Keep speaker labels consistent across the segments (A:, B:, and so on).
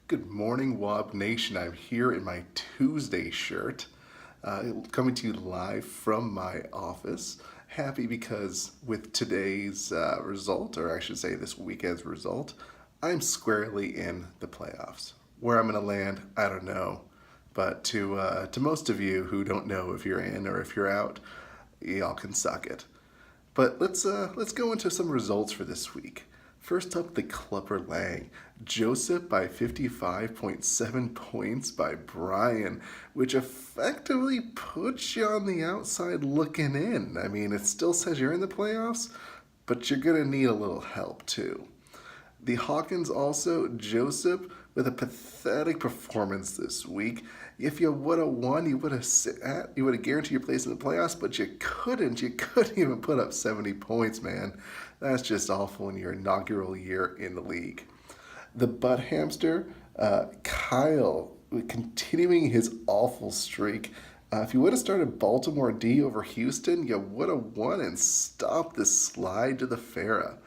A: Good morning, Wob Nation. I'm here in my Tuesday shirt, coming to you live from my office. Happy because with today's result, or I should say this weekend's result, I'm squarely in the playoffs. Where I'm going to land, I don't know. But to most of you who don't know if you're in or if you're out, y'all can suck it. But let's go into some results for this week. First up, the Clubber Lang. Joseph by 55.7 points by Brian, which effectively puts you on the outside looking in. I mean, it still says you're in the playoffs, but you're going to need a little help too. The Hawkins also, Joseph, with a pathetic performance this week. If you would have won, you would have guaranteed your place in the playoffs, but you couldn't. You couldn't even put up 70 points, man. That's just awful in your inaugural year in the league. The Butt Hamster, Kyle, continuing his awful streak. If you would have started Baltimore D over Houston, you would have won and stopped the slide to the Farah.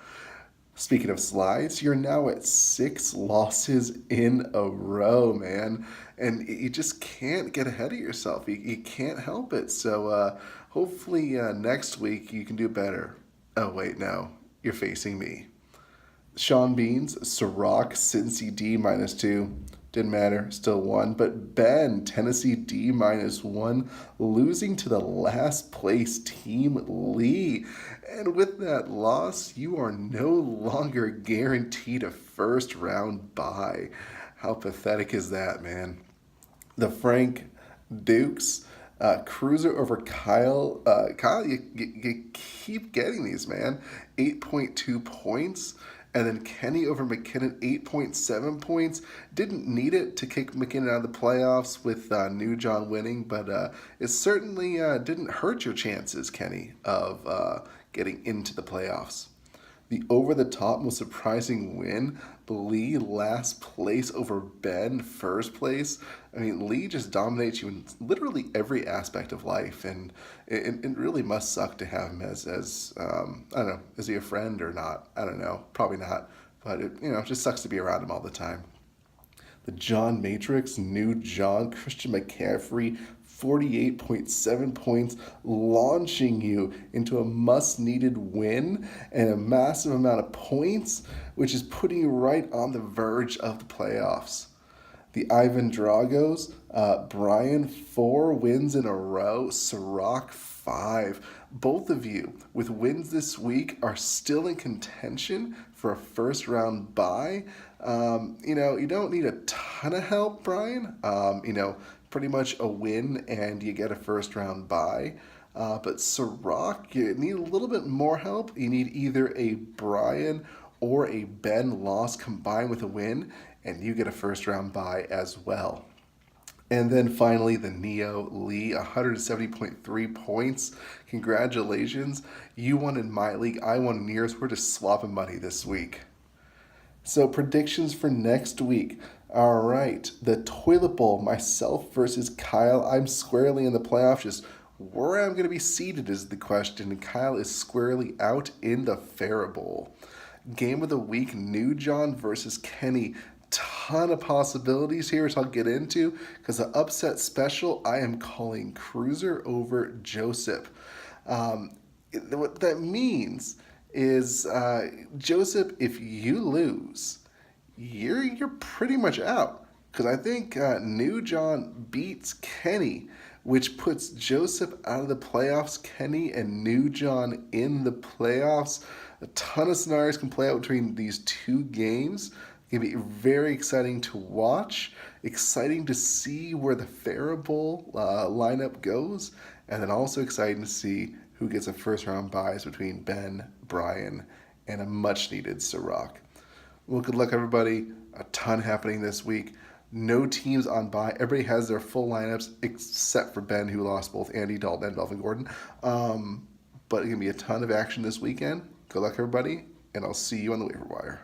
A: Speaking of slides, you're now at 6 losses in a row, man. And you just can't get ahead of yourself. You can't help it. So hopefully next week you can do better. Oh, wait, no. You're facing me. Sean Beans, Ciroc, Cincy D -2. Didn't matter, still won. But Ben, Tennessee D -1, losing to the last place team Lee. And with that loss, you are no longer guaranteed a first round bye. How pathetic is that, man? The Frank Dukes, Cruiser over Kyle. Kyle, you keep getting these, man. 8.2 points. And then Kenny over McKinnon, 8.7 points. Didn't need it to kick McKinnon out of the playoffs with New John winning, but it certainly didn't hurt your chances, Kenny, of getting into the playoffs. The over-the-top most surprising win, Lee last place over Ben first place. I mean, Lee just dominates you in literally every aspect of life, and it really must suck to have him as I don't know, is he a friend or not? I don't know, probably not, but it just sucks to be around him all the time. The John Matrix, New John, Christian McCaffrey, 48.7 points, launching you into a must-needed win and a massive amount of points, which is putting you right on the verge of the playoffs. The Ivan Dragos, Brian, 4 wins in a row, Ciroc 5. Both of you, with wins this week, are still in contention for a first-round bye. You don't need a ton of help, Brian. Pretty much a win and you get a first-round bye. But Ciroc, you need a little bit more help. You need either a Brian or a Ben loss combined with a win, and you get a first-round bye as well. And then finally, the Neo Lee, 170.3 points. Congratulations. You won in my league. I won in yours. We're just swapping money this week. So predictions for next week. All right, the Toilet Bowl, myself versus Kyle. I'm squarely in the playoffs. Just where I'm going to be seated is the question. And Kyle is squarely out in the Farah Bowl. Game of the week, New John versus Kenny. Ton of possibilities here, which I'll get into. Because the upset special, I am calling Cruiser over Joseph. What that means is Joseph, if you lose, you're pretty much out. Because I think New John beats Kenny, which puts Joseph out of the playoffs, Kenny and New John in the playoffs. A ton of scenarios can play out between these two games. It's going to be very exciting to watch, exciting to see where the Farah Bowl lineup goes, and then also exciting to see who gets a first-round buys between Ben, Brian, and a much-needed Ciroc. Well, good luck, everybody. A ton happening this week. No teams on bye. Everybody has their full lineups except for Ben, who lost both Andy Dalton and Melvin Gordon. But it's going to be a ton of action this weekend. Good luck, everybody, and I'll see you on the waiver wire.